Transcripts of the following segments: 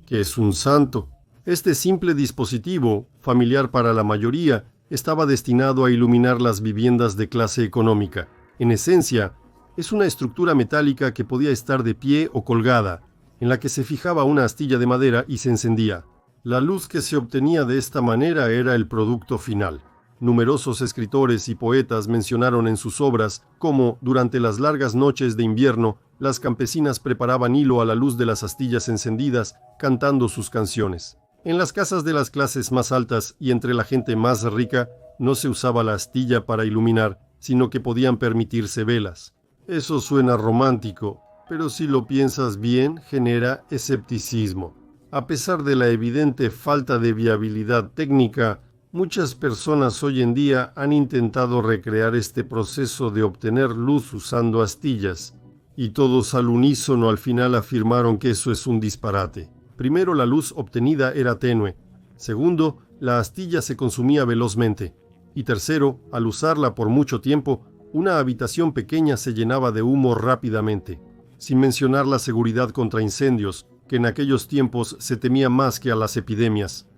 ¿Qué es un santo? Este simple dispositivo, familiar para la mayoría, estaba destinado a iluminar las viviendas de clase económica. En esencia, es una estructura metálica que podía estar de pie o colgada, en la que se fijaba una astilla de madera y se encendía. La luz que se obtenía de esta manera era el producto final. Numerosos escritores y poetas mencionaron en sus obras cómo, durante las largas noches de invierno, las campesinas preparaban hilo a la luz de las astillas encendidas, cantando sus canciones. En las casas de las clases más altas y entre la gente más rica, no se usaba la astilla para iluminar, sino que podían permitirse velas. Eso suena romántico, pero si lo piensas bien, genera escepticismo. A pesar de la evidente falta de viabilidad técnica, muchas personas hoy en día han intentado recrear este proceso de obtener luz usando astillas, y todos al unísono al final afirmaron que eso es un disparate. Primero, la luz obtenida era tenue. Segundo, la astilla se consumía velozmente. Y tercero, al usarla por mucho tiempo, una habitación pequeña se llenaba de humo rápidamente. Sin mencionar la seguridad contra incendios, que en aquellos tiempos se temía más que a las epidemias.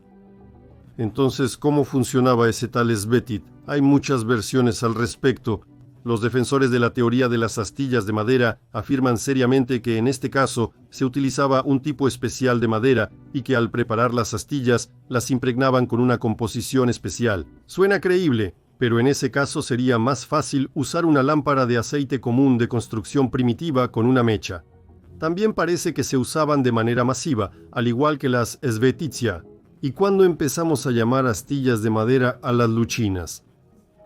Entonces, ¿cómo funcionaba ese tal esbetit? Hay muchas versiones al respecto. Los defensores de la teoría de las astillas de madera afirman seriamente que en este caso se utilizaba un tipo especial de madera y que al preparar las astillas las impregnaban con una composición especial. Suena creíble, pero en ese caso sería más fácil usar una lámpara de aceite común de construcción primitiva con una mecha. También parece que se usaban de manera masiva, al igual que las svetitsia. ¿Y cuándo empezamos a llamar astillas de madera a las luchinas?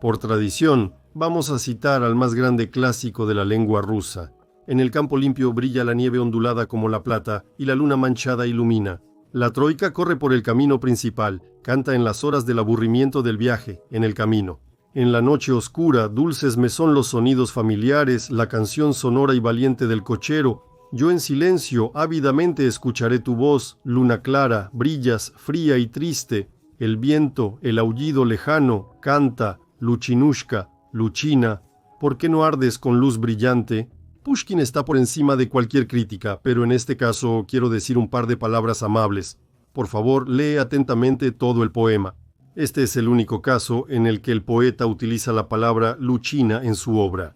Por tradición, vamos a citar al más grande clásico de la lengua rusa. En el campo limpio brilla la nieve ondulada como la plata y la luna manchada ilumina. La troika corre por el camino principal, canta en las horas del aburrimiento del viaje, en el camino. En la noche oscura, dulces me son los sonidos familiares, la canción sonora y valiente del cochero. Yo en silencio, ávidamente escucharé tu voz, luna clara, brillas, fría y triste. El viento, el aullido lejano, canta, Luchinushka, Luchina, ¿por qué no ardes con luz brillante? Pushkin está por encima de cualquier crítica, pero en este caso quiero decir un par de palabras amables. Por favor, lee atentamente todo el poema. Este es el único caso en el que el poeta utiliza la palabra Luchina en su obra.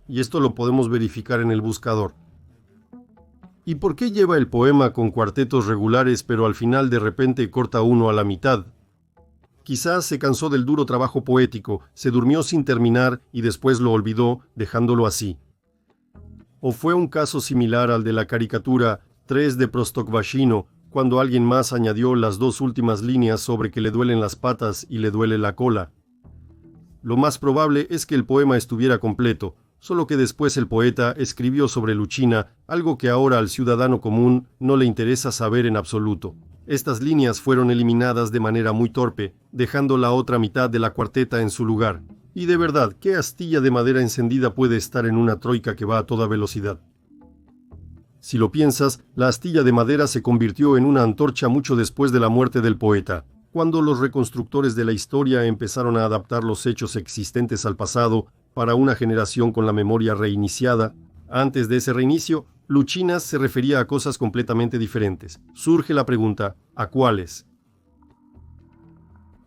Y esto lo podemos verificar en el buscador. ¿Y por qué lleva el poema con cuartetos regulares, pero al final de repente corta uno a la mitad? Quizás se cansó del duro trabajo poético, se durmió sin terminar y después lo olvidó, dejándolo así. ¿O fue un caso similar al de la caricatura 3 de Prostokvashino, cuando alguien más añadió las 2 últimas líneas sobre que le duelen las patas y le duele la cola? Lo más probable es que el poema estuviera completo, solo que después el poeta escribió sobre Luchina, algo que ahora al ciudadano común no le interesa saber en absoluto. Estas líneas fueron eliminadas de manera muy torpe, dejando la otra mitad de la cuarteta en su lugar. Y de verdad, ¿qué astilla de madera encendida puede estar en una troika que va a toda velocidad? Si lo piensas, la astilla de madera se convirtió en una antorcha mucho después de la muerte del poeta. Cuando los reconstructores de la historia empezaron a adaptar los hechos existentes al pasado para una generación con la memoria reiniciada, antes de ese reinicio, Luchinas se refería a cosas completamente diferentes. Surge la pregunta, ¿a cuáles?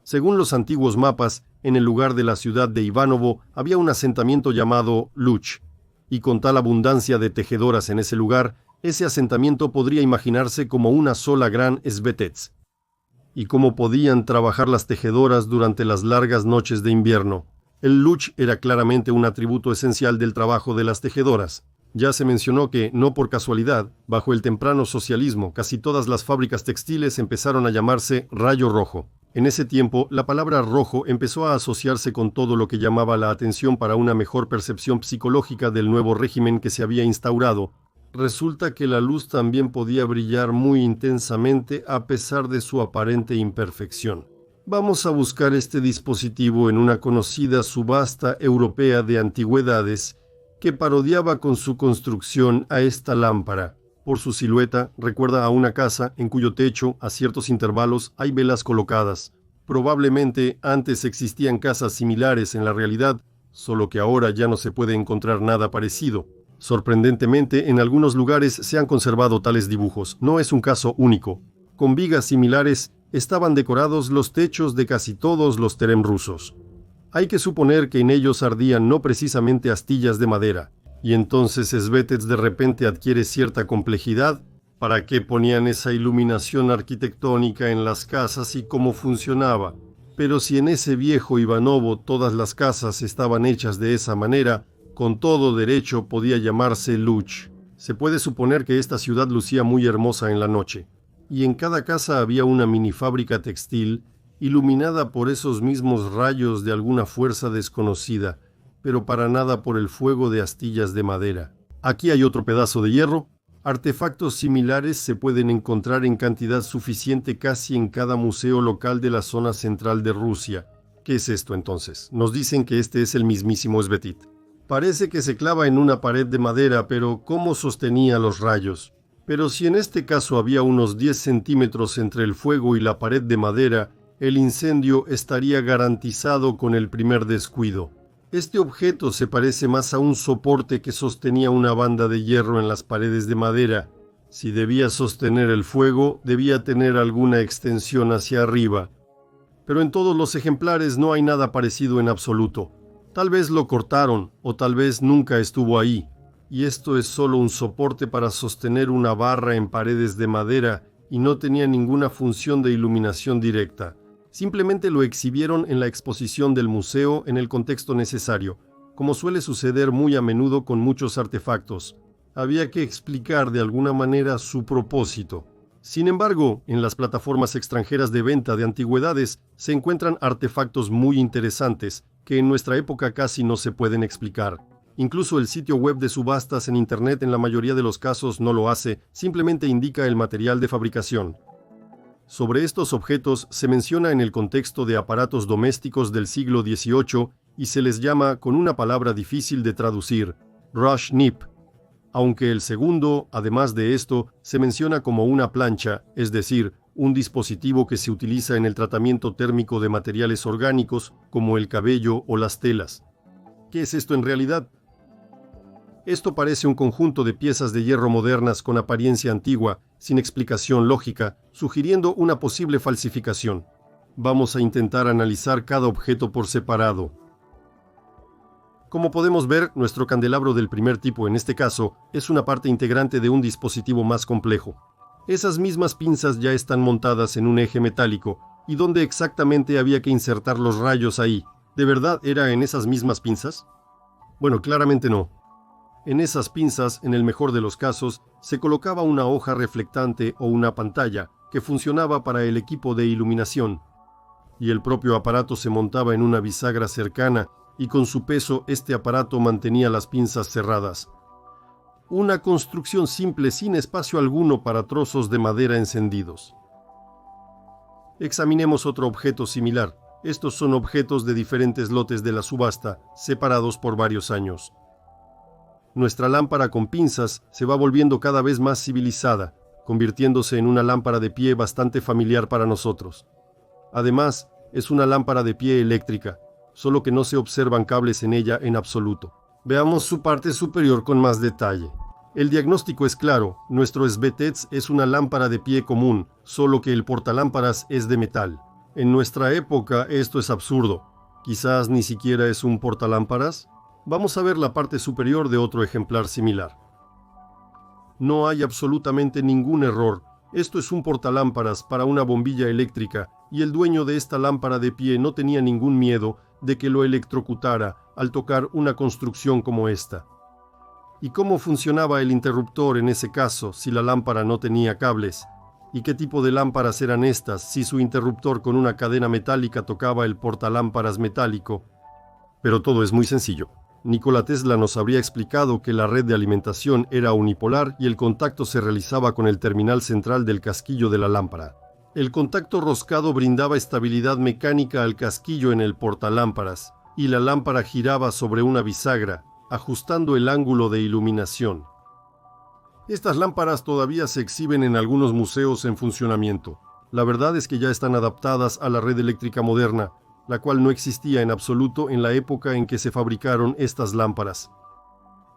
Según los antiguos mapas, en el lugar de la ciudad de Ivanovo había un asentamiento llamado Luch, y con tal abundancia de tejedoras en ese lugar, ese asentamiento podría imaginarse como una sola gran svetets. ¿Y cómo podían trabajar las tejedoras durante las largas noches de invierno? El luch era claramente un atributo esencial del trabajo de las tejedoras. Ya se mencionó que, no por casualidad, bajo el temprano socialismo, casi todas las fábricas textiles empezaron a llamarse Rayo Rojo. En ese tiempo, la palabra rojo empezó a asociarse con todo lo que llamaba la atención para una mejor percepción psicológica del nuevo régimen que se había instaurado. Resulta que la luz también podía brillar muy intensamente a pesar de su aparente imperfección. Vamos a buscar este dispositivo en una conocida subasta europea de antigüedades que parodiaba con su construcción a esta lámpara. Por su silueta, recuerda a una casa en cuyo techo, a ciertos intervalos, hay velas colocadas. Probablemente antes existían casas similares en la realidad, solo que ahora ya no se puede encontrar nada parecido. Sorprendentemente, en algunos lugares se han conservado tales dibujos. No es un caso único. Con vigas similares estaban decorados los techos de casi todos los terem rusos. Hay que suponer que en ellos ardían no precisamente astillas de madera, y entonces Svetets de repente adquiere cierta complejidad. ¿Para qué ponían esa iluminación arquitectónica en las casas y cómo funcionaba? Pero si en ese viejo Ivanovo todas las casas estaban hechas de esa manera, con todo derecho podía llamarse Luch. Se puede suponer que esta ciudad lucía muy hermosa en la noche, y en cada casa había una mini fábrica textil, iluminada por esos mismos rayos de alguna fuerza desconocida, pero para nada por el fuego de astillas de madera. Aquí hay otro pedazo de hierro. Artefactos similares se pueden encontrar en cantidad suficiente casi en cada museo local de la zona central de Rusia. ¿Qué es esto entonces? Nos dicen que este es el mismísimo Svetit. Parece que se clava en una pared de madera, pero ¿cómo sostenía los rayos? Pero si en este caso había unos 10 centímetros entre el fuego y la pared de madera, el incendio estaría garantizado con el primer descuido. Este objeto se parece más a un soporte que sostenía una banda de hierro en las paredes de madera. Si debía sostener el fuego, debía tener alguna extensión hacia arriba. Pero en todos los ejemplares no hay nada parecido en absoluto. Tal vez lo cortaron, o tal vez nunca estuvo ahí. Y esto es solo un soporte para sostener una barra en paredes de madera y no tenía ninguna función de iluminación directa. Simplemente lo exhibieron en la exposición del museo en el contexto necesario, como suele suceder muy a menudo con muchos artefactos. Había que explicar de alguna manera su propósito. Sin embargo, en las plataformas extranjeras de venta de antigüedades se encuentran artefactos muy interesantes que en nuestra época casi no se pueden explicar. Incluso el sitio web de subastas en Internet en la mayoría de los casos no lo hace, simplemente indica el material de fabricación. Sobre estos objetos se menciona en el contexto de aparatos domésticos del siglo XVIII y se les llama con una palabra difícil de traducir, Rushnip, aunque el segundo, además de esto, se menciona como una plancha, es decir, un dispositivo que se utiliza en el tratamiento térmico de materiales orgánicos como el cabello o las telas. ¿Qué es esto en realidad? Esto parece un conjunto de piezas de hierro modernas con apariencia antigua, sin explicación lógica, sugiriendo una posible falsificación. Vamos a intentar analizar cada objeto por separado. Como podemos ver, nuestro candelabro del primer tipo en este caso es una parte integrante de un dispositivo más complejo. Esas mismas pinzas ya están montadas en un eje metálico, ¿y dónde exactamente había que insertar los rayos ahí? ¿De verdad era en esas mismas pinzas? Bueno, claramente no. En esas pinzas, en el mejor de los casos, se colocaba una hoja reflectante o una pantalla que funcionaba para el equipo de iluminación, y el propio aparato se montaba en una bisagra cercana y con su peso este aparato mantenía las pinzas cerradas. Una construcción simple sin espacio alguno para trozos de madera encendidos. Examinemos otro objeto similar. Estos son objetos de diferentes lotes de la subasta, separados por varios años. Nuestra lámpara con pinzas se va volviendo cada vez más civilizada, convirtiéndose en una lámpara de pie bastante familiar para nosotros. Además, es una lámpara de pie eléctrica, solo que no se observan cables en ella en absoluto. Veamos su parte superior con más detalle. El diagnóstico es claro, nuestro Svetets es una lámpara de pie común, solo que el portalámparas es de metal. En nuestra época esto es absurdo. Quizás ni siquiera es un portalámparas. Vamos a ver la parte superior de otro ejemplar similar. No hay absolutamente ningún error. Esto es un portalámparas para una bombilla eléctrica y el dueño de esta lámpara de pie no tenía ningún miedo de que lo electrocutara al tocar una construcción como esta. ¿Y cómo funcionaba el interruptor en ese caso si la lámpara no tenía cables? ¿Y qué tipo de lámparas eran estas si su interruptor con una cadena metálica tocaba el portalámparas metálico? Pero todo es muy sencillo. Nikola Tesla nos habría explicado que la red de alimentación era unipolar y el contacto se realizaba con el terminal central del casquillo de la lámpara. El contacto roscado brindaba estabilidad mecánica al casquillo en el portalámparas y la lámpara giraba sobre una bisagra, ajustando el ángulo de iluminación. Estas lámparas todavía se exhiben en algunos museos en funcionamiento. La verdad es que ya están adaptadas a la red eléctrica moderna, la cual no existía en absoluto en la época en que se fabricaron estas lámparas.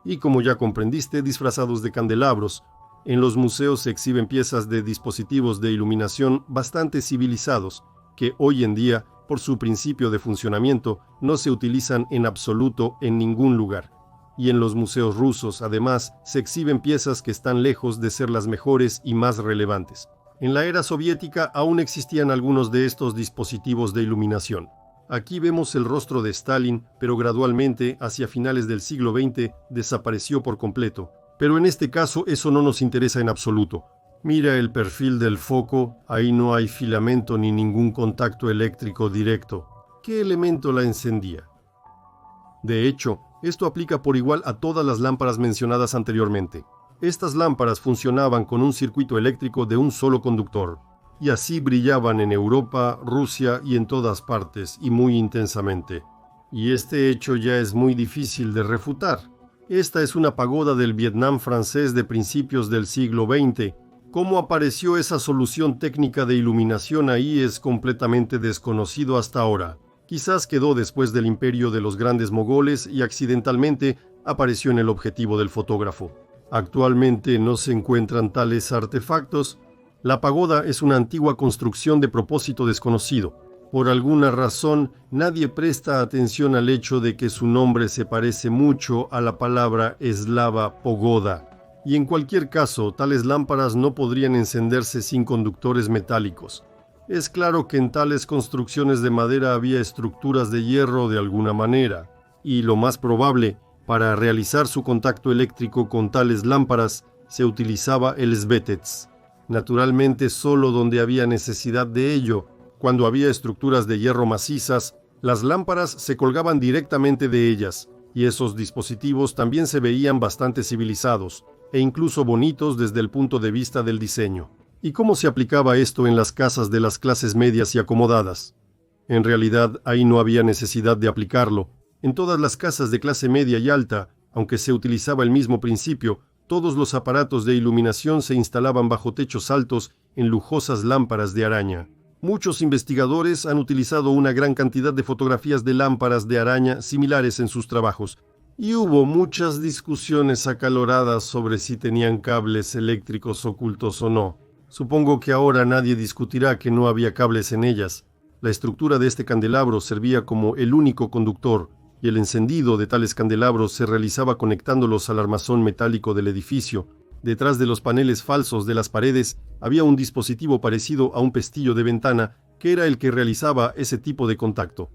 y, como ya comprendiste, disfrazados de candelabros. En los museos se exhiben piezas de dispositivos de iluminación bastante civilizados, que hoy en día, por su principio de funcionamiento, no se utilizan en absoluto en ningún lugar. Y en los museos rusos, además, se exhiben piezas que están lejos de ser las mejores y más relevantes. En la era soviética aún existían algunos de estos dispositivos de iluminación. Aquí vemos el rostro de Stalin, pero gradualmente, hacia finales del siglo XX, desapareció por completo. Pero en este caso eso no nos interesa en absoluto. Mira el perfil del foco, ahí no hay filamento ni ningún contacto eléctrico directo. ¿Qué elemento la encendía? De hecho, esto aplica por igual a todas las lámparas mencionadas anteriormente. Estas lámparas funcionaban con un circuito eléctrico de un solo conductor, y así brillaban en Europa, Rusia y en todas partes, y muy intensamente. Y este hecho ya es muy difícil de refutar. Esta es una pagoda del Vietnam francés de principios del siglo XX. Cómo apareció esa solución técnica de iluminación ahí es completamente desconocido hasta ahora. Quizás quedó después del imperio de los grandes mogoles y accidentalmente apareció en el objetivo del fotógrafo. Actualmente no se encuentran tales artefactos. La pagoda es una antigua construcción de propósito desconocido. Por alguna razón, nadie presta atención al hecho de que su nombre se parece mucho a la palabra eslava pogoda. Y en cualquier caso, tales lámparas no podrían encenderse sin conductores metálicos. Es claro que en tales construcciones de madera había estructuras de hierro de alguna manera, y lo más probable, para realizar su contacto eléctrico con tales lámparas, se utilizaba el svetets. Naturalmente, solo donde había necesidad de ello. Cuando había estructuras de hierro macizas, las lámparas se colgaban directamente de ellas, y esos dispositivos también se veían bastante civilizados, e incluso bonitos desde el punto de vista del diseño. ¿Y cómo se aplicaba esto en las casas de las clases medias y acomodadas? En realidad, ahí no había necesidad de aplicarlo. En todas las casas de clase media y alta, aunque se utilizaba el mismo principio, todos los aparatos de iluminación se instalaban bajo techos altos en lujosas lámparas de araña. Muchos investigadores han utilizado una gran cantidad de fotografías de lámparas de araña similares en sus trabajos, y hubo muchas discusiones acaloradas sobre si tenían cables eléctricos ocultos o no. Supongo que ahora nadie discutirá que no había cables en ellas. La estructura de este candelabro servía como el único conductor, y el encendido de tales candelabros se realizaba conectándolos al armazón metálico del edificio. Detrás de los paneles falsos de las paredes había un dispositivo parecido a un pestillo de ventana que era el que realizaba ese tipo de contacto.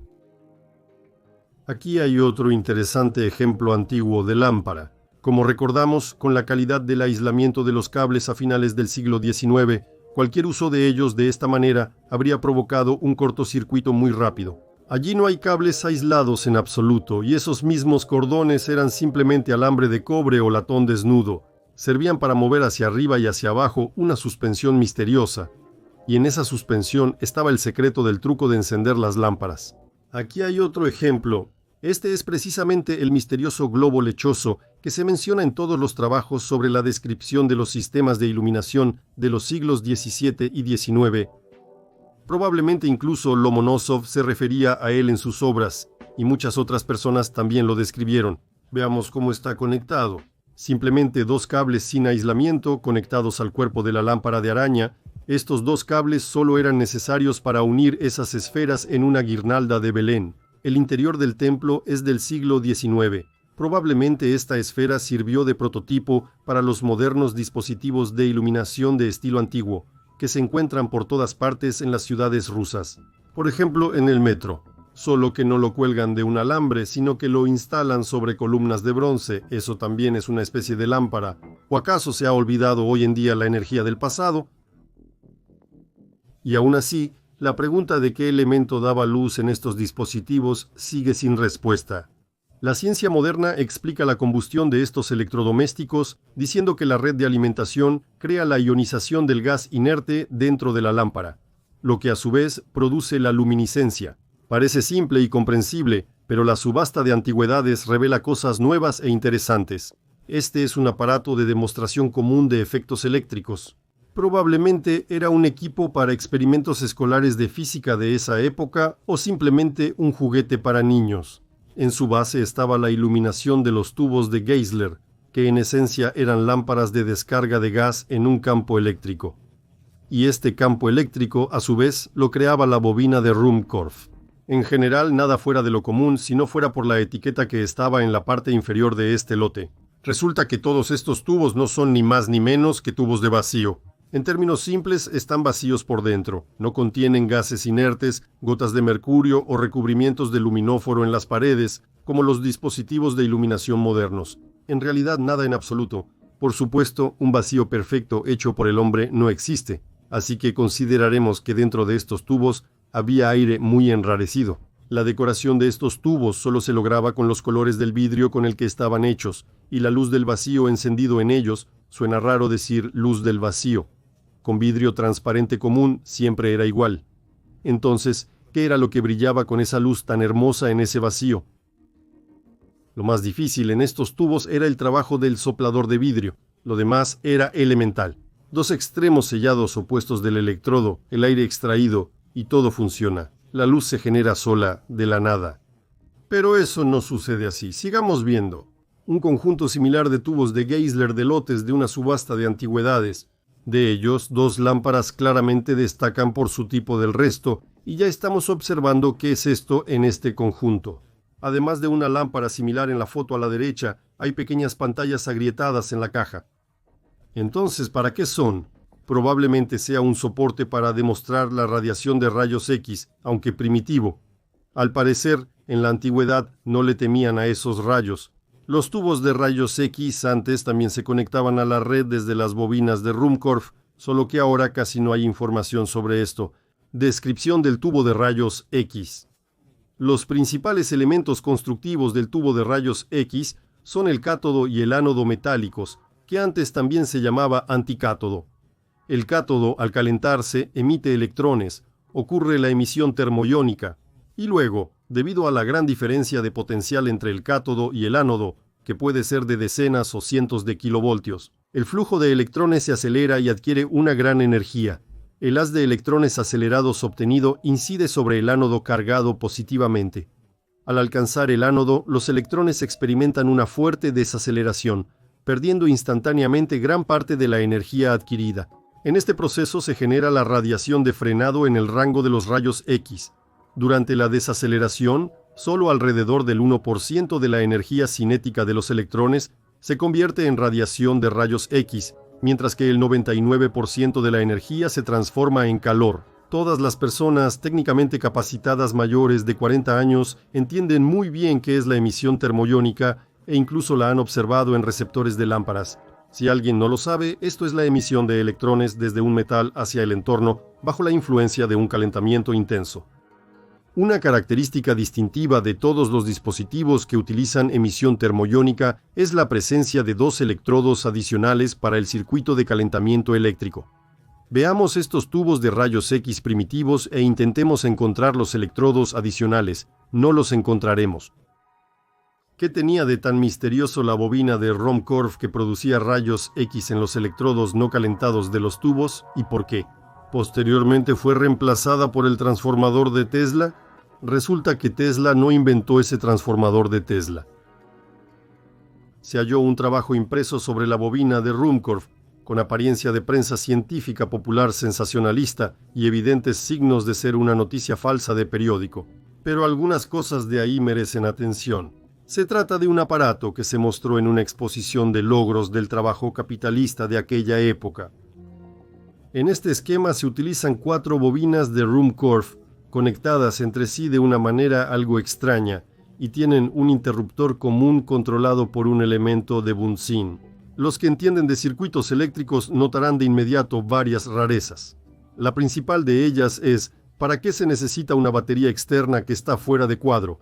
Aquí hay otro interesante ejemplo antiguo de lámpara. Como recordamos, con la calidad del aislamiento de los cables a finales del siglo XIX, cualquier uso de ellos de esta manera habría provocado un cortocircuito muy rápido. Allí no hay cables aislados en absoluto, y esos mismos cordones eran simplemente alambre de cobre o latón desnudo. Servían para mover hacia arriba y hacia abajo una suspensión misteriosa, y en esa suspensión estaba el secreto del truco de encender las lámparas. Aquí hay otro ejemplo. Este es precisamente el misterioso globo lechoso que se menciona en todos los trabajos sobre la descripción de los sistemas de iluminación de los siglos XVII y XIX. Probablemente incluso Lomonosov se refería a él en sus obras, y muchas otras personas también lo describieron. Veamos cómo está conectado. Simplemente dos cables sin aislamiento conectados al cuerpo de la lámpara de araña. Estos dos cables solo eran necesarios para unir esas esferas en una guirnalda de Belén. El interior del templo es del siglo XIX. Probablemente esta esfera sirvió de prototipo para los modernos dispositivos de iluminación de estilo antiguo, que se encuentran por todas partes en las ciudades rusas. Por ejemplo, en el metro. Solo que no lo cuelgan de un alambre, sino que lo instalan sobre columnas de bronce. Eso también es una especie de lámpara. ¿O acaso se ha olvidado hoy en día la energía del pasado? Y aún así, la pregunta de qué elemento daba luz en estos dispositivos sigue sin respuesta. La ciencia moderna explica la combustión de estos electrodomésticos diciendo que la red de alimentación crea la ionización del gas inerte dentro de la lámpara, lo que a su vez produce la luminiscencia. Parece simple y comprensible, pero la subasta de antigüedades revela cosas nuevas e interesantes. Este es un aparato de demostración común de efectos eléctricos. Probablemente era un equipo para experimentos escolares de física de esa época o simplemente un juguete para niños. En su base estaba la iluminación de los tubos de Geisler, que en esencia eran lámparas de descarga de gas en un campo eléctrico. Y este campo eléctrico, a su vez, lo creaba la bobina de Ruhmkorff. En general, nada fuera de lo común si no fuera por la etiqueta que estaba en la parte inferior de este lote. Resulta que todos estos tubos no son ni más ni menos que tubos de vacío. En términos simples, están vacíos por dentro. No contienen gases inertes, gotas de mercurio o recubrimientos de luminóforo en las paredes, como los dispositivos de iluminación modernos. En realidad, nada en absoluto. Por supuesto, un vacío perfecto hecho por el hombre no existe, así que consideraremos que dentro de estos tubos había aire muy enrarecido. La decoración de estos tubos solo se lograba con los colores del vidrio con el que estaban hechos, y la luz del vacío encendido en ellos, suena raro decir luz del vacío. Con vidrio transparente común siempre era igual. Entonces, ¿qué era lo que brillaba con esa luz tan hermosa en ese vacío? Lo más difícil en estos tubos era el trabajo del soplador de vidrio. Lo demás era elemental. Dos extremos sellados opuestos del electrodo, el aire extraído, y todo funciona. La luz se genera sola, de la nada. Pero eso no sucede así. Sigamos viendo. Un conjunto similar de tubos de Geisler de lotes de una subasta de antigüedades. De ellos, dos lámparas claramente destacan por su tipo del resto, y ya estamos observando qué es esto en este conjunto. Además de una lámpara similar en la foto a la derecha, hay pequeñas pantallas agrietadas en la caja. Entonces, ¿para qué son? Probablemente sea un soporte para demostrar la radiación de rayos X, aunque primitivo. Al parecer, en la antigüedad no le temían a esos rayos. Los tubos de rayos X antes también se conectaban a la red desde las bobinas de Ruhmkorff, solo que ahora casi no hay información sobre esto. Descripción del tubo de rayos X. Los principales elementos constructivos del tubo de rayos X son el cátodo y el ánodo metálicos, que antes también se llamaba anticátodo. El cátodo, al calentarse, emite electrones, ocurre la emisión termoiónica, y luego, debido a la gran diferencia de potencial entre el cátodo y el ánodo, que puede ser de decenas o cientos de kilovoltios, el flujo de electrones se acelera y adquiere una gran energía. El haz de electrones acelerados obtenido incide sobre el ánodo cargado positivamente. Al alcanzar el ánodo, los electrones experimentan una fuerte desaceleración, perdiendo instantáneamente gran parte de la energía adquirida. En este proceso se genera la radiación de frenado en el rango de los rayos X. Durante la desaceleración, solo alrededor del 1% de la energía cinética de los electrones se convierte en radiación de rayos X, mientras que el 99% de la energía se transforma en calor. Todas las personas técnicamente capacitadas mayores de 40 años entienden muy bien qué es la emisión termoiónica e incluso la han observado en receptores de lámparas. Si alguien no lo sabe, esto es la emisión de electrones desde un metal hacia el entorno bajo la influencia de un calentamiento intenso. Una característica distintiva de todos los dispositivos que utilizan emisión termoiónica es la presencia de dos electrodos adicionales para el circuito de calentamiento eléctrico. Veamos estos tubos de rayos X primitivos e intentemos encontrar los electrodos adicionales. No los encontraremos. ¿Qué tenía de tan misterioso la bobina de Ruhmkorff que producía rayos X en los electrodos no calentados de los tubos y por qué? Posteriormente fue reemplazada por el transformador de Tesla. Resulta que Tesla no inventó ese transformador de Tesla. Se halló un trabajo impreso sobre la bobina de Ruhmkorff, con apariencia de prensa científica popular sensacionalista y evidentes signos de ser una noticia falsa de periódico. Pero algunas cosas de ahí merecen atención. Se trata de un aparato que se mostró en una exposición de logros del trabajo capitalista de aquella época. En este esquema se utilizan 4 bobinas de Ruhmkorff conectadas entre sí de una manera algo extraña y tienen un interruptor común controlado por un elemento de Bunsen. Los que entienden de circuitos eléctricos notarán de inmediato varias rarezas. La principal de ellas es, ¿para qué se necesita una batería externa que está fuera de cuadro?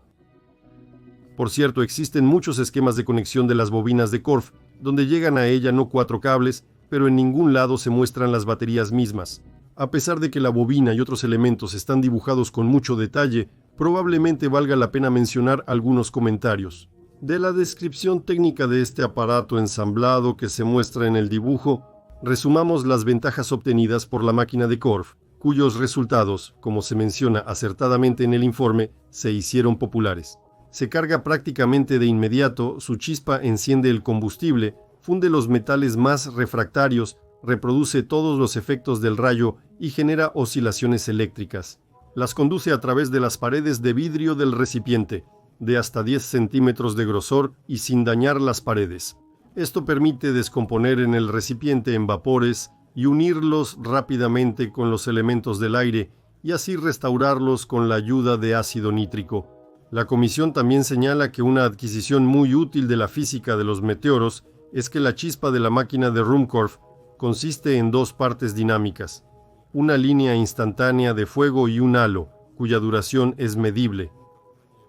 Por cierto, existen muchos esquemas de conexión de las bobinas de Korff, donde llegan a ella no 4 cables, pero en ningún lado se muestran las baterías mismas. A pesar de que la bobina y otros elementos están dibujados con mucho detalle, probablemente valga la pena mencionar algunos comentarios. De la descripción técnica de este aparato ensamblado que se muestra en el dibujo, resumamos las ventajas obtenidas por la máquina de Korff, cuyos resultados, como se menciona acertadamente en el informe, se hicieron populares. Se carga prácticamente de inmediato, su chispa enciende el combustible, funde los metales más refractarios, reproduce todos los efectos del rayo y genera oscilaciones eléctricas. Las conduce a través de las paredes de vidrio del recipiente, de hasta 10 centímetros de grosor y sin dañar las paredes. Esto permite descomponer en el recipiente en vapores y unirlos rápidamente con los elementos del aire y así restaurarlos con la ayuda de ácido nítrico. La comisión también señala que una adquisición muy útil de la física de los meteoros es que la chispa de la máquina de Ruhmkorff consiste en dos partes dinámicas, una línea instantánea de fuego y un halo, cuya duración es medible.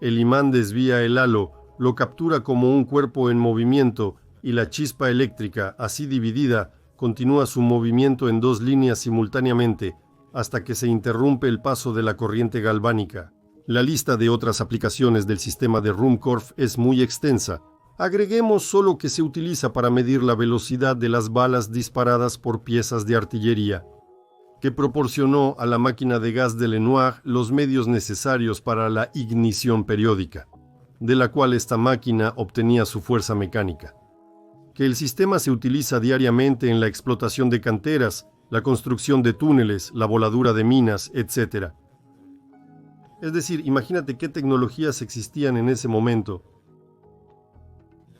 El imán desvía el halo, lo captura como un cuerpo en movimiento y la chispa eléctrica, así dividida, continúa su movimiento en dos líneas simultáneamente hasta que se interrumpe el paso de la corriente galvánica. La lista de otras aplicaciones del sistema de Ruhmkorff es muy extensa. Agreguemos solo que se utiliza para medir la velocidad de las balas disparadas por piezas de artillería, que proporcionó a la máquina de gas de Lenoir los medios necesarios para la ignición periódica, de la cual esta máquina obtenía su fuerza mecánica. Que el sistema se utiliza diariamente en la explotación de canteras, la construcción de túneles, la voladura de minas, etc. Es decir, imagínate qué tecnologías existían en ese momento.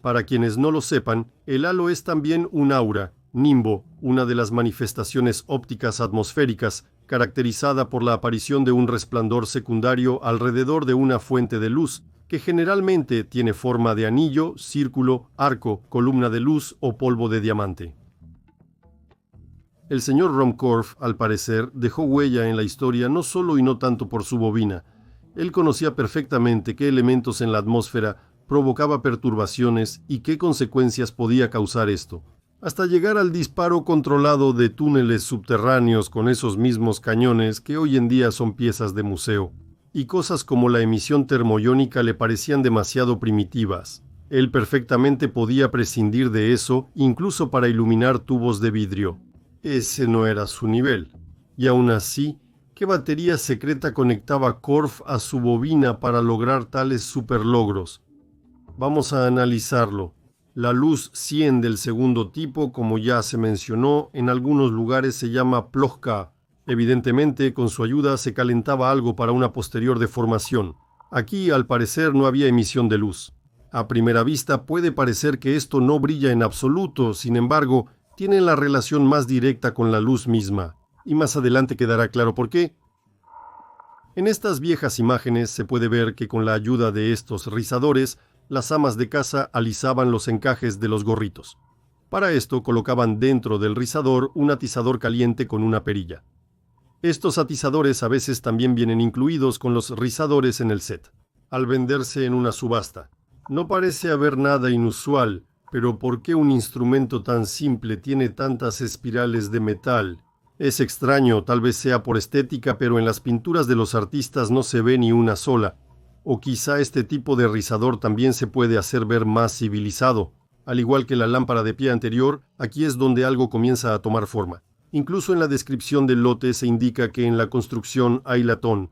Para quienes no lo sepan, el halo es también un aura, nimbo, una de las manifestaciones ópticas atmosféricas, caracterizada por la aparición de un resplandor secundario alrededor de una fuente de luz, que generalmente tiene forma de anillo, círculo, arco, columna de luz o polvo de diamante. El señor Ruhmkorff, al parecer, dejó huella en la historia no solo y no tanto por su bobina. Él conocía perfectamente qué elementos en la atmósfera provocaba perturbaciones y qué consecuencias podía causar esto, hasta llegar al disparo controlado de túneles subterráneos con esos mismos cañones que hoy en día son piezas de museo, y cosas como la emisión termoiónica le parecían demasiado primitivas. Él perfectamente podía prescindir de eso incluso para iluminar tubos de vidrio. Ese no era su nivel. Y aún así, ¿qué batería secreta conectaba Korff a su bobina para lograr tales superlogros? Vamos a analizarlo. La luz 100 del segundo tipo, como ya se mencionó, en algunos lugares se llama plochka. Evidentemente, con su ayuda se calentaba algo para una posterior deformación. Aquí, al parecer, no había emisión de luz. A primera vista puede parecer que esto no brilla en absoluto, sin embargo, tiene la relación más directa con la luz misma. Y más adelante quedará claro por qué. En estas viejas imágenes se puede ver que con la ayuda de estos rizadores, las amas de casa alisaban los encajes de los gorritos. Para esto colocaban dentro del rizador un atizador caliente con una perilla. Estos atizadores a veces también vienen incluidos con los rizadores en el set, al venderse en una subasta. No parece haber nada inusual, pero ¿por qué un instrumento tan simple tiene tantas espirales de metal? Es extraño, tal vez sea por estética, pero en las pinturas de los artistas no se ve ni una sola. O quizá este tipo de rizador también se puede hacer ver más civilizado. Al igual que la lámpara de pie anterior, aquí es donde algo comienza a tomar forma. Incluso en la descripción del lote se indica que en la construcción hay latón.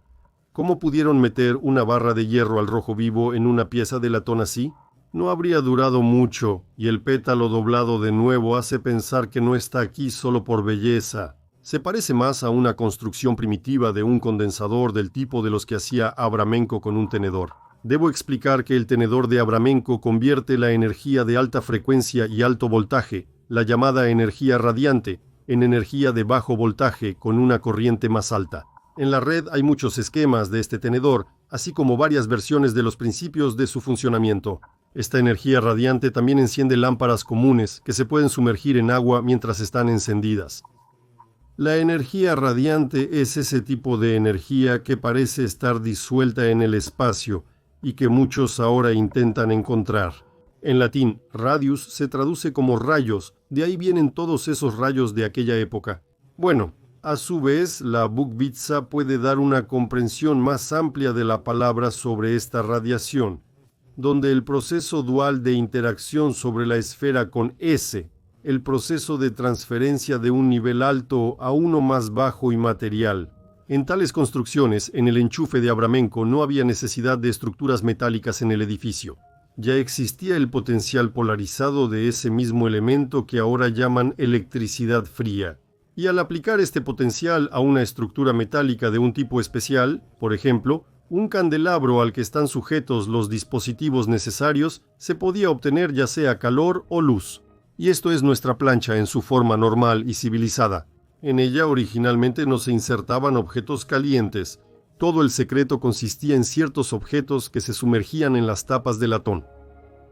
¿Cómo pudieron meter una barra de hierro al rojo vivo en una pieza de latón así? No habría durado mucho, y el pétalo doblado de nuevo hace pensar que no está aquí solo por belleza. Se parece más a una construcción primitiva de un condensador del tipo de los que hacía Abramenko con un tenedor. Debo explicar que el tenedor de Abramenko convierte la energía de alta frecuencia y alto voltaje, la llamada energía radiante, en energía de bajo voltaje con una corriente más alta. En la red hay muchos esquemas de este tenedor, así como varias versiones de los principios de su funcionamiento. Esta energía radiante también enciende lámparas comunes que se pueden sumergir en agua mientras están encendidas. La energía radiante es ese tipo de energía que parece estar disuelta en el espacio y que muchos ahora intentan encontrar. En latín, radius se traduce como rayos, de ahí vienen todos esos rayos de aquella época. Bueno, a su vez, la Bukvitsa puede dar una comprensión más amplia de la palabra sobre esta radiación, donde el proceso dual de interacción sobre la esfera con S, el proceso de transferencia de un nivel alto a uno más bajo y material. En tales construcciones, en el enchufe de Abramenco no había necesidad de estructuras metálicas en el edificio. Ya existía el potencial polarizado de ese mismo elemento que ahora llaman electricidad fría. Y al aplicar este potencial a una estructura metálica de un tipo especial, por ejemplo, un candelabro al que están sujetos los dispositivos necesarios, se podía obtener ya sea calor o luz. Y esto es nuestra plancha en su forma normal y civilizada. En ella originalmente no se insertaban objetos calientes. Todo el secreto consistía en ciertos objetos que se sumergían en las tapas de latón.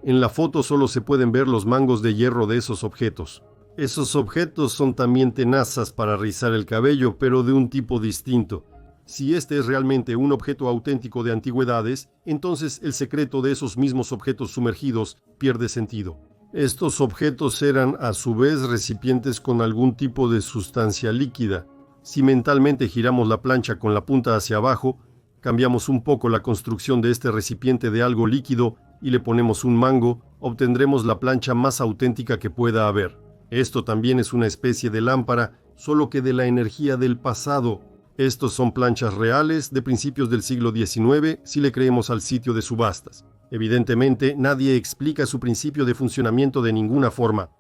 En la foto solo se pueden ver los mangos de hierro de esos objetos. Esos objetos son también tenazas para rizar el cabello, pero de un tipo distinto. Si este es realmente un objeto auténtico de antigüedades, entonces el secreto de esos mismos objetos sumergidos pierde sentido. Estos objetos eran a su vez recipientes con algún tipo de sustancia líquida. Si mentalmente giramos la plancha con la punta hacia abajo, cambiamos un poco la construcción de este recipiente de algo líquido y le ponemos un mango, obtendremos la plancha más auténtica que pueda haber. Esto también es una especie de lámpara, solo que de la energía del pasado. Estos son planchas reales de principios del siglo XIX si le creemos al sitio de subastas. Evidentemente, nadie explica su principio de funcionamiento de ninguna forma.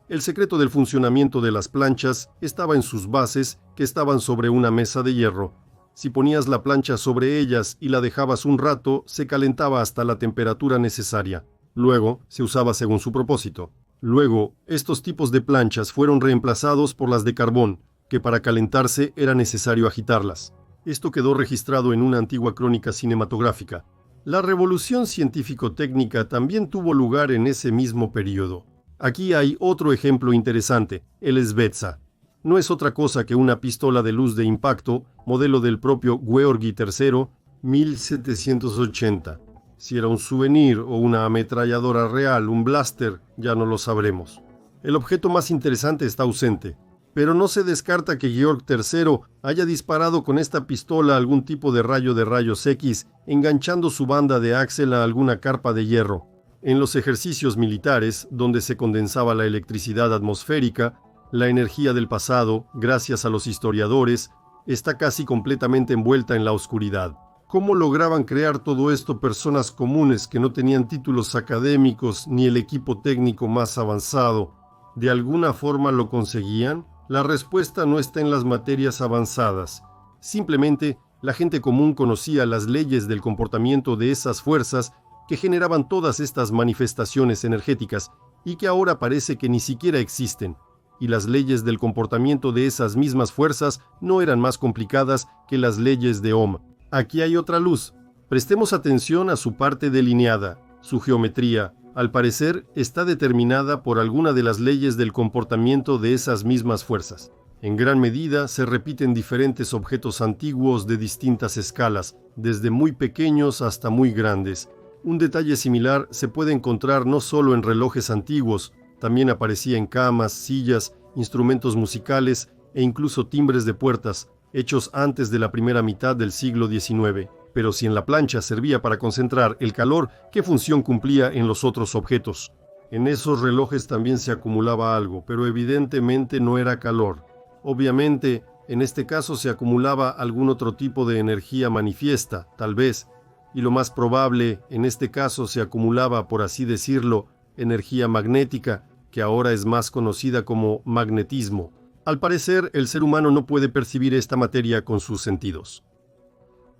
El secreto del funcionamiento de las planchas estaba en sus bases, que estaban sobre una mesa de hierro. Si ponías la plancha sobre ellas y la dejabas un rato, se calentaba hasta la temperatura necesaria. Luego, se usaba según su propósito. Luego, estos tipos de planchas fueron reemplazados por las de carbón, que para calentarse era necesario agitarlas. Esto quedó registrado en una antigua crónica cinematográfica. La revolución científico-técnica también tuvo lugar en ese mismo periodo. Aquí hay otro ejemplo interesante, el Svezza. No es otra cosa que una pistola de luz de impacto, modelo del propio Gheorghi III, 1780. Si era un souvenir o una ametralladora real, un blaster, ya no lo sabremos. El objeto más interesante está ausente, pero no se descarta que Georg III haya disparado con esta pistola algún tipo de rayos X, enganchando su banda de Axel a alguna carpa de hierro. En los ejercicios militares, donde se condensaba la electricidad atmosférica, la energía del pasado, gracias a los historiadores, está casi completamente envuelta en la oscuridad. ¿Cómo lograban crear todo esto personas comunes que no tenían títulos académicos ni el equipo técnico más avanzado? ¿De alguna forma lo conseguían? La respuesta no está en las materias avanzadas. Simplemente, la gente común conocía las leyes del comportamiento de esas fuerzas que generaban todas estas manifestaciones energéticas y que ahora parece que ni siquiera existen. Y las leyes del comportamiento de esas mismas fuerzas no eran más complicadas que las leyes de Ohm. Aquí hay otra luz. Prestemos atención a su parte delineada. Su geometría, al parecer, está determinada por alguna de las leyes del comportamiento de esas mismas fuerzas. En gran medida se repiten diferentes objetos antiguos de distintas escalas, desde muy pequeños hasta muy grandes. Un detalle similar se puede encontrar no solo en relojes antiguos, también aparecía en camas, sillas, instrumentos musicales e incluso timbres de puertas, hechos antes de la primera mitad del siglo XIX. Pero si en la plancha servía para concentrar el calor, ¿qué función cumplía en los otros objetos? En esos relojes también se acumulaba algo, pero evidentemente no era calor. Obviamente, en este caso se acumulaba algún otro tipo de energía manifiesta, tal vez, y lo más probable, en este caso se acumulaba, por así decirlo, energía magnética, que ahora es más conocida como magnetismo. Al parecer, el ser humano no puede percibir esta materia con sus sentidos.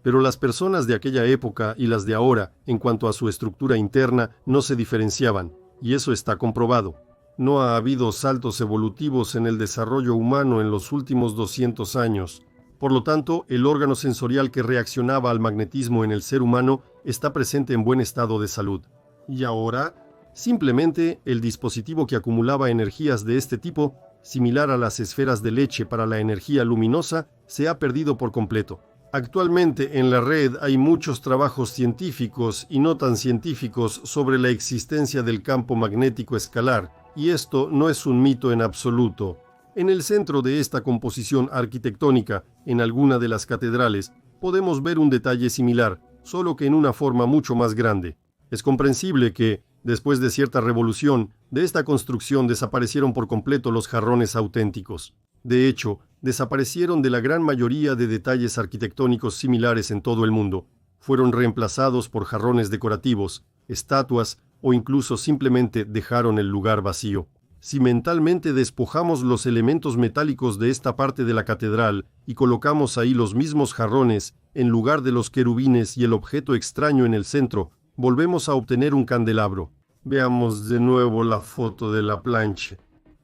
Pero las personas de aquella época y las de ahora, en cuanto a su estructura interna, no se diferenciaban, y eso está comprobado. No ha habido saltos evolutivos en el desarrollo humano en los últimos 200 años. Por lo tanto, el órgano sensorial que reaccionaba al magnetismo en el ser humano está presente en buen estado de salud. Y ahora, simplemente el dispositivo que acumulaba energías de este tipo, similar a las esferas de leche para la energía luminosa, se ha perdido por completo. Actualmente en la red hay muchos trabajos científicos y no tan científicos sobre la existencia del campo magnético escalar, y esto no es un mito en absoluto. En el centro de esta composición arquitectónica, en alguna de las catedrales, podemos ver un detalle similar, solo que en una forma mucho más grande. Es comprensible que, después de cierta revolución, de esta construcción desaparecieron por completo los jarrones auténticos. De hecho, desaparecieron de la gran mayoría de detalles arquitectónicos similares en todo el mundo. Fueron reemplazados por jarrones decorativos, estatuas o incluso simplemente dejaron el lugar vacío. Si mentalmente despojamos los elementos metálicos de esta parte de la catedral y colocamos ahí los mismos jarrones en lugar de los querubines y el objeto extraño en el centro, volvemos a obtener un candelabro. Veamos de nuevo la foto de la plancha.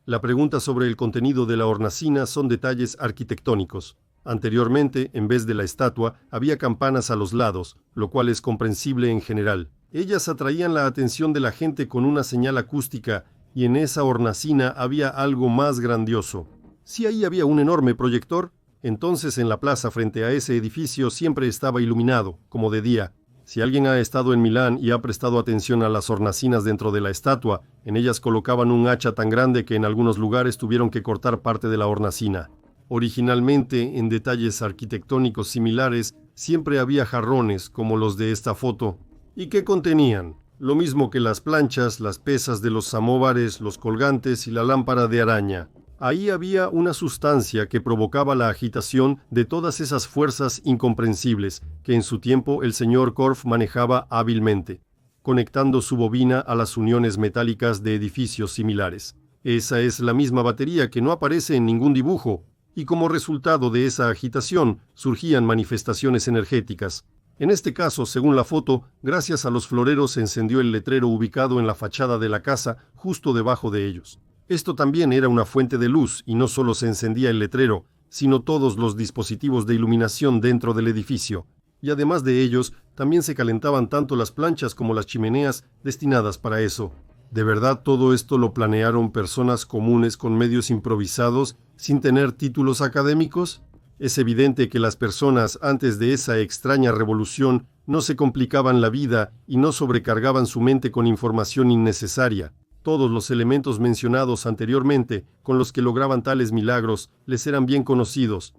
La pregunta sobre el contenido de la hornacina son detalles arquitectónicos. Anteriormente, en vez de la estatua, había campanas a los lados, lo cual es comprensible en general. Ellas atraían la atención de la gente con una señal acústica, y en esa hornacina había algo más grandioso. Si ahí había un enorme proyector, entonces en la plaza frente a ese edificio siempre estaba iluminado, como de día. Si alguien ha estado en Milán y ha prestado atención a las hornacinas dentro de la estatua, en ellas colocaban un hacha tan grande que en algunos lugares tuvieron que cortar parte de la hornacina. Originalmente, en detalles arquitectónicos similares, siempre había jarrones como los de esta foto. ¿Y qué contenían? Lo mismo que las planchas, las pesas de los samóvares, los colgantes y la lámpara de araña. Ahí había una sustancia que provocaba la agitación de todas esas fuerzas incomprensibles que en su tiempo el señor Korff manejaba hábilmente, conectando su bobina a las uniones metálicas de edificios similares. Esa es la misma batería que no aparece en ningún dibujo, y como resultado de esa agitación surgían manifestaciones energéticas. En este caso, según la foto, gracias a los floreros se encendió el letrero ubicado en la fachada de la casa justo debajo de ellos. Esto también era una fuente de luz y no solo se encendía el letrero, sino todos los dispositivos de iluminación dentro del edificio. Y además de ellos, también se calentaban tanto las planchas como las chimeneas destinadas para eso. ¿De verdad todo esto lo planearon personas comunes con medios improvisados sin tener títulos académicos? Es evidente que las personas antes de esa extraña revolución no se complicaban la vida y no sobrecargaban su mente con información innecesaria. Todos los elementos mencionados anteriormente, con los que lograban tales milagros, les eran bien conocidos.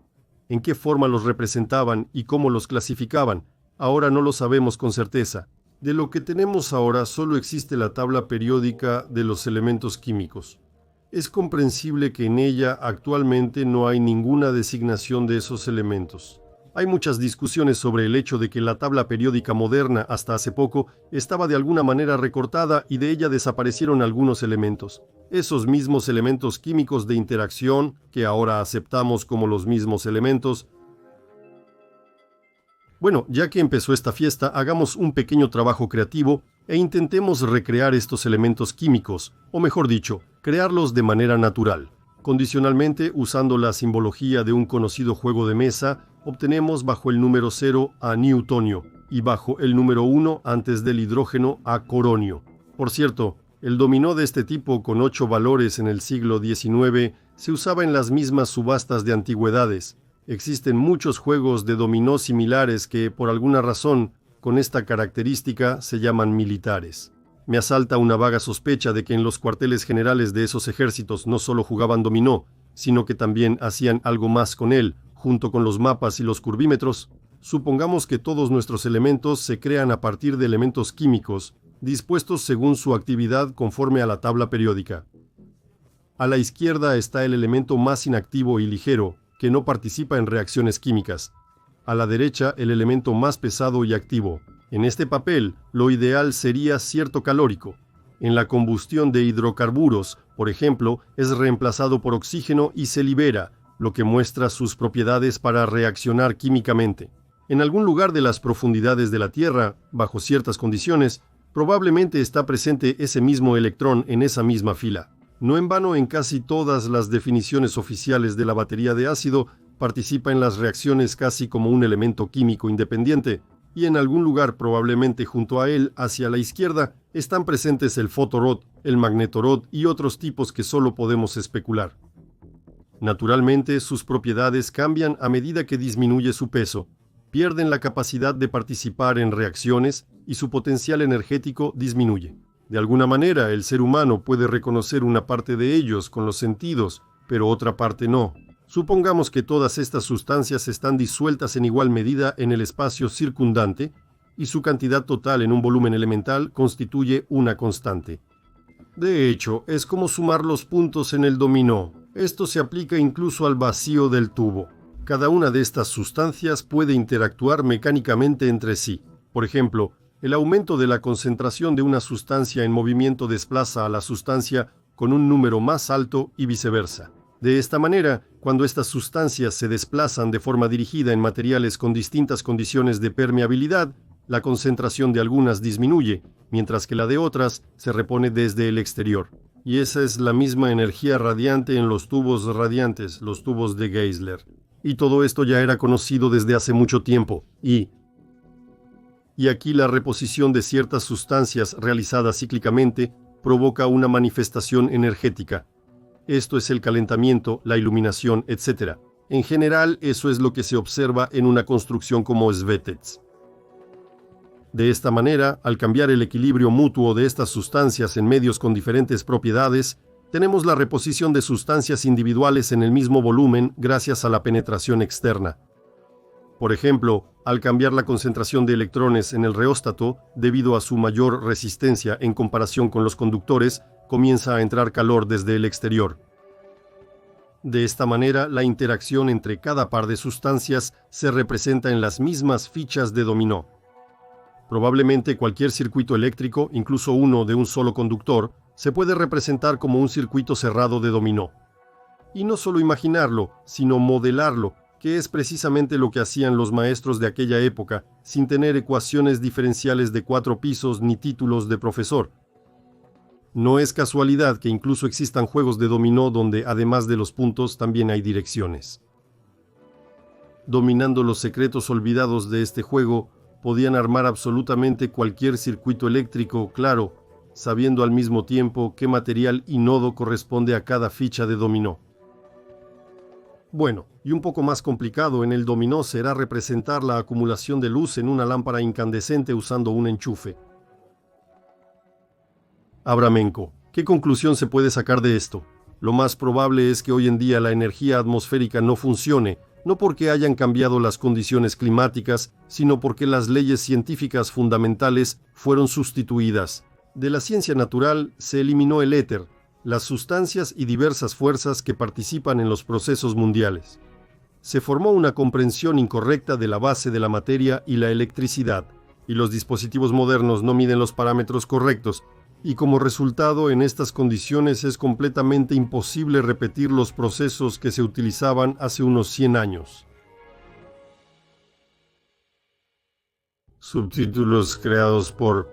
En qué forma los representaban y cómo los clasificaban, ahora no lo sabemos con certeza. De lo que tenemos ahora solo existe la tabla periódica de los elementos químicos. Es comprensible que en ella actualmente no hay ninguna designación de esos elementos. Hay muchas discusiones sobre el hecho de que la tabla periódica moderna hasta hace poco estaba de alguna manera recortada y de ella desaparecieron algunos elementos. Esos mismos elementos químicos de interacción, que ahora aceptamos como los mismos elementos. Bueno, ya que empezó esta fiesta, hagamos un pequeño trabajo creativo e intentemos recrear estos elementos químicos, o mejor dicho, crearlos de manera natural. Condicionalmente, usando la simbología de un conocido juego de mesa, obtenemos bajo el número 0 a newtonio y bajo el número 1 antes del hidrógeno a coronio. Por cierto, el dominó de este tipo con 8 valores en el siglo XIX se usaba en las mismas subastas de antigüedades. Existen muchos juegos de dominó similares que, por alguna razón, con esta característica se llaman militares. Me asalta una vaga sospecha de que en los cuarteles generales de esos ejércitos no solo jugaban dominó, sino que también hacían algo más con él, junto con los mapas y los curvímetros. Supongamos que todos nuestros elementos se crean a partir de elementos químicos, dispuestos según su actividad conforme a la tabla periódica. A la izquierda está el elemento más inactivo y ligero, que no participa en reacciones químicas. A la derecha, el elemento más pesado y activo. En este papel, lo ideal sería cierto calórico. En la combustión de hidrocarburos, por ejemplo, es reemplazado por oxígeno y se libera, lo que muestra sus propiedades para reaccionar químicamente. En algún lugar de las profundidades de la Tierra, bajo ciertas condiciones, probablemente está presente ese mismo electrón en esa misma fila. No en vano, en casi todas las definiciones oficiales de la batería de ácido, participa en las reacciones casi como un elemento químico independiente, y en algún lugar probablemente junto a él, hacia la izquierda, están presentes el fotorod, el magnetorod y otros tipos que solo podemos especular. Naturalmente, sus propiedades cambian a medida que disminuye su peso, pierden la capacidad de participar en reacciones y su potencial energético disminuye. De alguna manera, el ser humano puede reconocer una parte de ellos con los sentidos, pero otra parte no. Supongamos que todas estas sustancias están disueltas en igual medida en el espacio circundante y su cantidad total en un volumen elemental constituye una constante. De hecho, es como sumar los puntos en el dominó. Esto se aplica incluso al vacío del tubo. Cada una de estas sustancias puede interactuar mecánicamente entre sí. Por ejemplo, el aumento de la concentración de una sustancia en movimiento desplaza a la sustancia con un número más alto y viceversa. De esta manera, cuando estas sustancias se desplazan de forma dirigida en materiales con distintas condiciones de permeabilidad, la concentración de algunas disminuye, mientras que la de otras se repone desde el exterior. Y esa es la misma energía radiante en los tubos radiantes, los tubos de Geisler. Y todo esto ya era conocido desde hace mucho tiempo. Y aquí la reposición de ciertas sustancias realizada cíclicamente provoca una manifestación energética. Esto es el calentamiento, la iluminación, etc. En general, eso es lo que se observa en una construcción como Svetets. De esta manera, al cambiar el equilibrio mutuo de estas sustancias en medios con diferentes propiedades, tenemos la reposición de sustancias individuales en el mismo volumen gracias a la penetración externa. Por ejemplo, al cambiar la concentración de electrones en el reóstato, debido a su mayor resistencia en comparación con los conductores, comienza a entrar calor desde el exterior. De esta manera, la interacción entre cada par de sustancias se representa en las mismas fichas de dominó. Probablemente cualquier circuito eléctrico, incluso uno de un solo conductor, se puede representar como un circuito cerrado de dominó. Y no solo imaginarlo, sino modelarlo, que es precisamente lo que hacían los maestros de aquella época, sin tener ecuaciones diferenciales de 4 pisos ni títulos de profesor. No es casualidad que incluso existan juegos de dominó donde, además de los puntos, también hay direcciones. Dominando los secretos olvidados de este juego, podían armar absolutamente cualquier circuito eléctrico, claro, sabiendo al mismo tiempo qué material y nodo corresponde a cada ficha de dominó. Bueno, y un poco más complicado en el dominó será representar la acumulación de luz en una lámpara incandescente usando un enchufe. Abramenko, ¿qué conclusión se puede sacar de esto? Lo más probable es que hoy en día la energía atmosférica no funcione, no porque hayan cambiado las condiciones climáticas, sino porque las leyes científicas fundamentales fueron sustituidas. De la ciencia natural se eliminó el éter, las sustancias y diversas fuerzas que participan en los procesos mundiales. Se formó una comprensión incorrecta de la base de la materia y la electricidad, y los dispositivos modernos no miden los parámetros correctos, y como resultado en estas condiciones es completamente imposible repetir los procesos que se utilizaban hace unos 100 años. Subtítulos creados por